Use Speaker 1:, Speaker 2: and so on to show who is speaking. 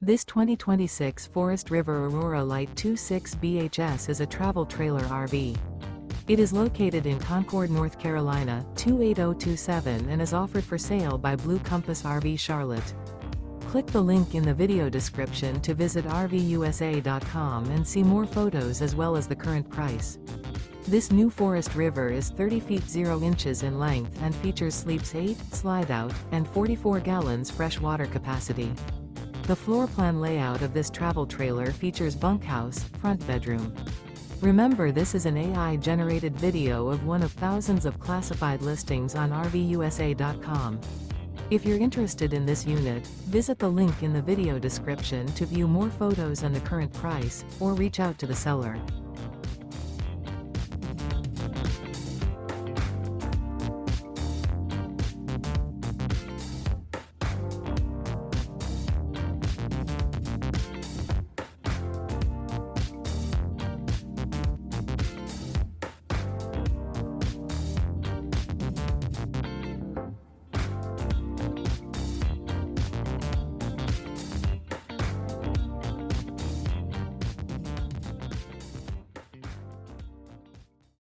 Speaker 1: This 2026 Forest River Aurora Light 26 BHS is a travel trailer RV. It is located in Concord, North Carolina, 28027 and is offered for sale by Blue Compass RV Charlotte. Click the link in the video description to visit RVUSA.com and see more photos as well as the current price. This new Forest River is 30 feet 0 inches in length and features sleeps 8, Slideout, and 44 gallons fresh water capacity. The floor plan layout of this travel trailer features bunkhouse, front bedroom. Remember, this is an AI-generated video of one of thousands of classified listings on RVUSA.com. If you're interested in this unit, visit the link in the video description to view more photos and the current price, or reach out to the seller.